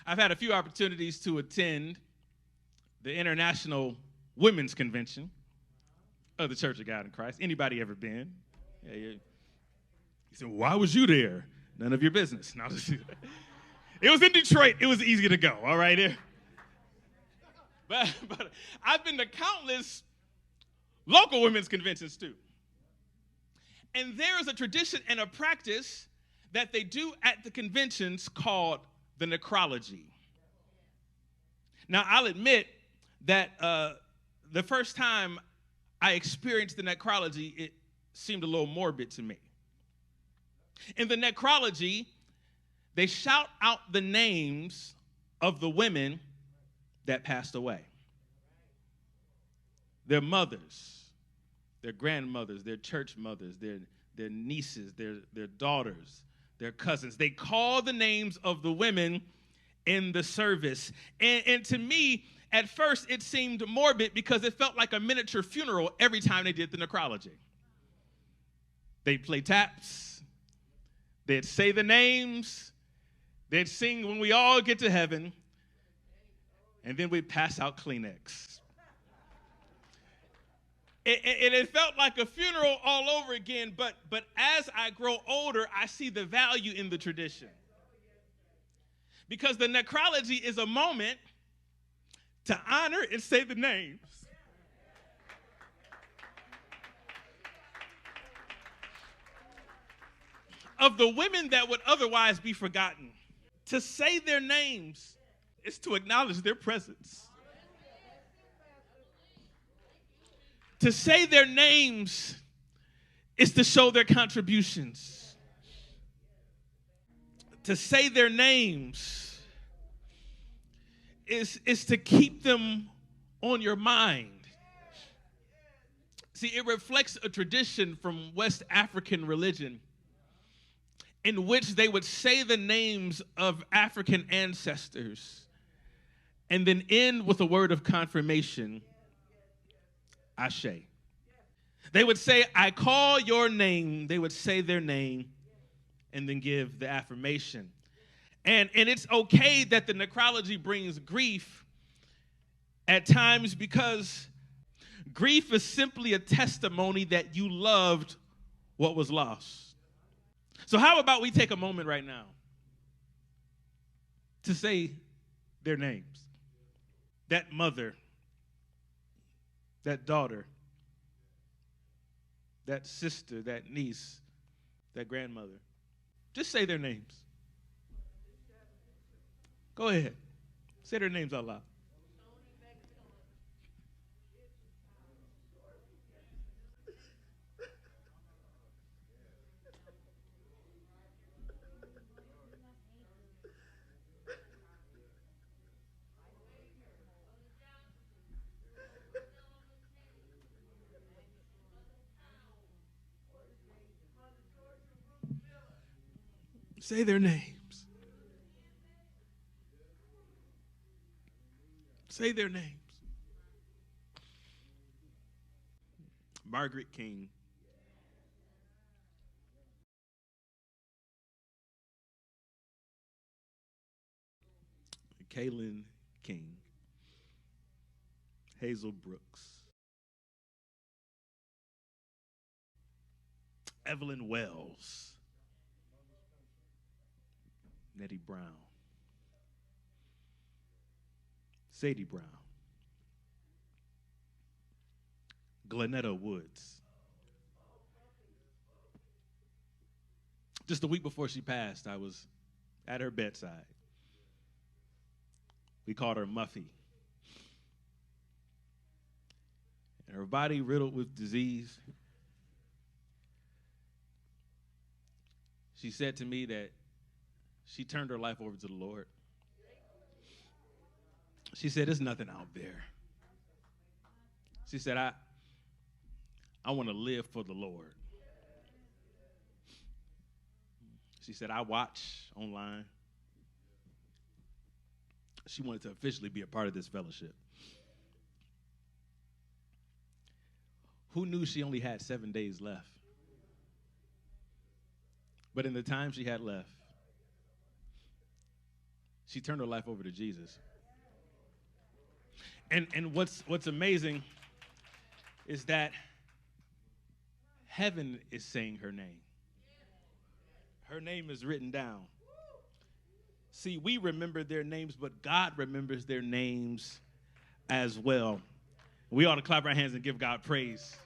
I've had a few opportunities to attend the International Women's Convention of the Church of God in Christ. Anybody ever been? Yeah. You said, why was you there? None of your business. No, it was in Detroit. It was easy to go, all right? But I've been to countless local women's conventions too. And there is a tradition and a practice that they do at the conventions called the necrology. Now, I'll admit that the first time I experienced the necrology, it seemed a little morbid to me. In the necrology, they shout out the names of the women that passed away. Their mothers, their grandmothers, their church mothers, their nieces, their daughters, their cousins. They call the names of the women in the service. And to me, at first, it seemed morbid because it felt like a miniature funeral every time they did the necrology. They'd play taps. They'd say the names. They'd sing When We All Get to Heaven. And then we'd pass out Kleenex. And it felt like a funeral all over again, but as I grow older, I see the value in the tradition. Because the necrology is a moment to honor and say the names of the women that would otherwise be forgotten. To say their names is to acknowledge their presence. To say their names is to show their contributions. To say their names is to keep them on your mind. See, it reflects a tradition from West African religion in which they would say the names of African ancestors and then end with a word of confirmation, Ashe. They would say, I call your name. They would say their name and then give the affirmation. And it's okay that the necrology brings grief at times because grief is simply a testimony that you loved what was lost. So how about we take a moment right now to say their names? That mother, that daughter, that sister, that niece, that grandmother. Just say their names. Go ahead. Say their names out loud. Say their names. Say their names. Margaret King. Kaylin King. Hazel Brooks. Evelyn Wells. Nettie Brown. Sadie Brown. Glenetta Woods. Just a week before she passed, I was at her bedside. We called her Muffy. And her body riddled with disease. She said to me that she turned her life over to the Lord. She said, there's nothing out there. She said, I want to live for the Lord. She said, I watch online. She wanted to officially be a part of this fellowship. Who knew she only had 7 days left? But in the time she had left, She turned her life over to Jesus. And what's amazing is that heaven is saying her name. Her name is written down. See, we remember their names, but God remembers their names as well. We ought to clap our hands and give God praise.